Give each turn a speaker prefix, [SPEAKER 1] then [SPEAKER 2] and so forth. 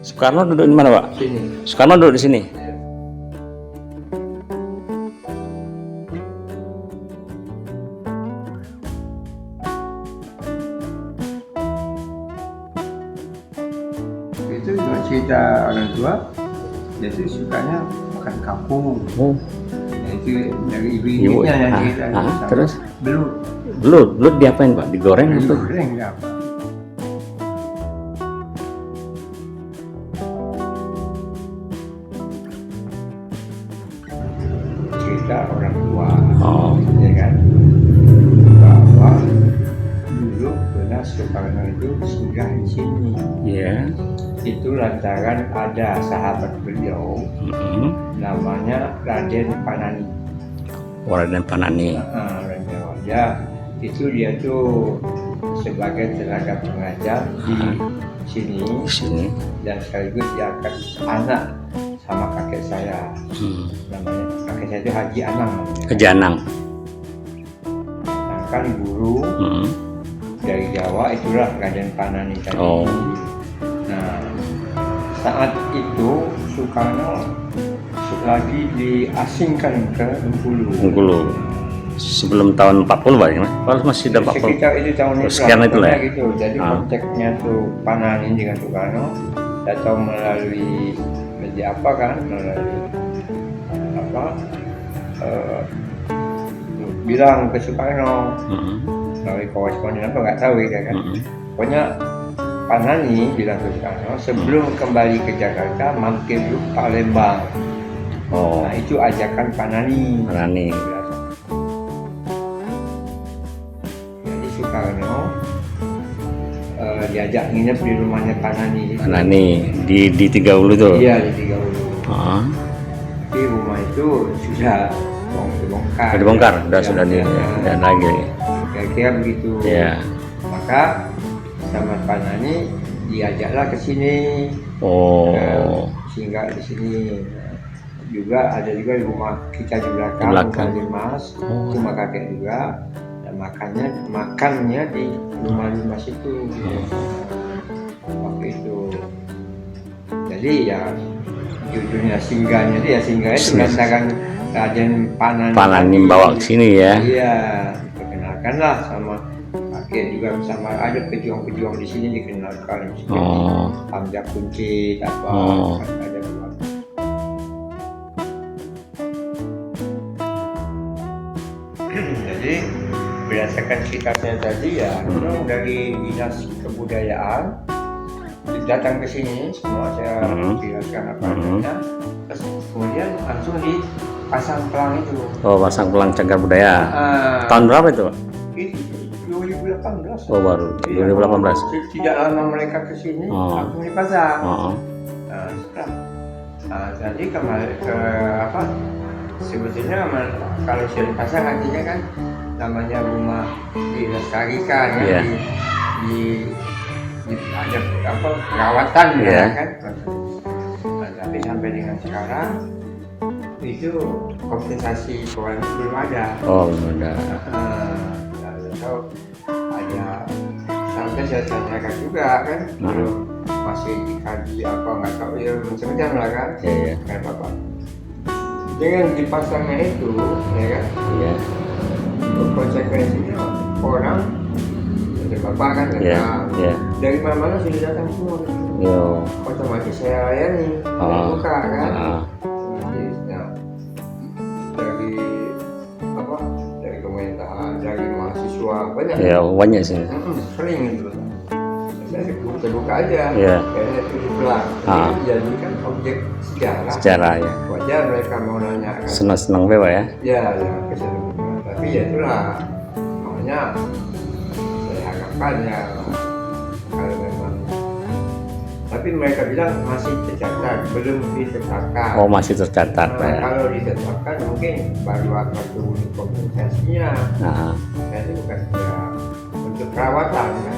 [SPEAKER 1] Soekarno duduk di mana, Pak?
[SPEAKER 2] Sini.
[SPEAKER 1] Soekarno duduk di sini.
[SPEAKER 2] Itu juga cerita orang tua, dia tuh sukanya makan kangkung.
[SPEAKER 1] Oh,
[SPEAKER 2] Nah, itu dari
[SPEAKER 1] Ibu.
[SPEAKER 2] ibu-ibunya yang cerita.
[SPEAKER 1] Terus?
[SPEAKER 2] Belut
[SPEAKER 1] belut diapain, Pak? Digoreng apa?
[SPEAKER 2] goreng nggak apa. Cerita orang tua,
[SPEAKER 1] Oh,
[SPEAKER 2] ya kan, bahwa dulu pernah Soekarno itu singgah di sini.
[SPEAKER 1] iya.
[SPEAKER 2] Itu lantaran ada sahabat beliau namanya Raden Panani.
[SPEAKER 1] Raden Panani.
[SPEAKER 2] Raden Wajah itu dia tuh sebagai tenaga pengajar di sini
[SPEAKER 1] Di sini.
[SPEAKER 2] dan sekaligus dia akan anak sama kakek saya. Namanya kakek saya itu Haji Anang namanya.
[SPEAKER 1] Kejanang.
[SPEAKER 2] Nah, kan guru dari Jawa itulah Raden Panani tadi.
[SPEAKER 1] Oh.
[SPEAKER 2] Nah, saat itu Soekarno lagi diasingkan ke Bengkulu.
[SPEAKER 1] Bengkulu. Sebelum tahun 40, Pak, ya? Kalau masih ada 40.
[SPEAKER 2] Sekitar itu tahun itu.
[SPEAKER 1] Sekian itulah ya?
[SPEAKER 2] Gitu. Jadi kontaknya tuh Panani dengan Soekarno atau melalui media apa kan, melalui apa bilang ke Soekarno melalui koresponden apa nggak tahu ya kan. Pokoknya Panani bilang ke Soekarno sebelum kembali ke Jakarta mampir dulu Palembang.
[SPEAKER 1] Oh,
[SPEAKER 2] Nah itu ajakan Panani.
[SPEAKER 1] Panani.
[SPEAKER 2] Jadi Soekarno diajak nginep di rumahnya Panani.
[SPEAKER 1] Panani di Tiga Ulu tuh.
[SPEAKER 2] Iya di Tiga Ulu.
[SPEAKER 1] Oh.
[SPEAKER 2] Tapi rumah itu sudah dibongkar.
[SPEAKER 1] Dibongkar, sudah
[SPEAKER 2] Ya,
[SPEAKER 1] dan lagi.
[SPEAKER 2] Kira-kira begitu.
[SPEAKER 1] Iya.
[SPEAKER 2] Maka sama Panani diajaklah ke sini.
[SPEAKER 1] Oh.
[SPEAKER 2] Singgah di sini. Juga ada juga di rumah kita di belakang. Rumah Dimas, rumah kakek juga. Dan makannya di rumah Dimas itu. Waktu itu. Jadi ya judulnya singgahnya dia singgah itu lantaran Raden Panani
[SPEAKER 1] bawa ke sini ya.
[SPEAKER 2] Iya, diperkenalkanlah sama kakek juga sama ada pejuang-pejuang di sini dikenalkan. Hamzah Kunci apa ada dua. Jadi berdasarkan ceritanya tadi ya, dari dinas kebudayaan datang ke sini semua saya jelaskan apa adanya, terus kemudian langsung dipasang pelang itu.
[SPEAKER 1] Oh, pasang pelang cagar budaya. Tahun berapa itu, Pak?
[SPEAKER 2] Itu 2018.
[SPEAKER 1] Oh, baru 2018.
[SPEAKER 2] Tidak lama mereka ke sini langsung dipasang. Nah, jadi kemarin ke apa? Sebetulnya kalau sudah dipasang artinya kan namanya rumah dilestarikan ya, di ada apa perawatan ya kan. Nah, tapi sampai dengan sekarang itu kompensasi keuangan belum ada.
[SPEAKER 1] Oh, belum ada.
[SPEAKER 2] Atau ada sampai saya tanyakan juga kan belum masih dikaji apa nggak tahu ya macam-macam lah kan. Kayak bapak dengan dipasangnya itu ya kan. Konsekuensinya orang dari bapak kan datang dari mana-mana sudah datang semua. Otomatis saya layani buka kan. Nah, dari apa dari pemerintahan dari mahasiswa banyak.
[SPEAKER 1] Banyak sih.
[SPEAKER 2] Sering gitu. Saya terbuka aja. Kayaknya itu dipelang. Jadi kan objek sejarah. Ya. Wajar mereka mau nanya.
[SPEAKER 1] Senang-senang bebas ya.
[SPEAKER 2] Ya kesenangan. Tapi ya itulah makanya saya harapkan ya kalau memang. Tapi mereka bilang masih tercatat, belum ditetapkan.
[SPEAKER 1] Oh, masih tercatat.
[SPEAKER 2] Kalau ditetapkan mungkin baru akan turun kompensasinya. Jadi bukan ya, untuk perawatan kan.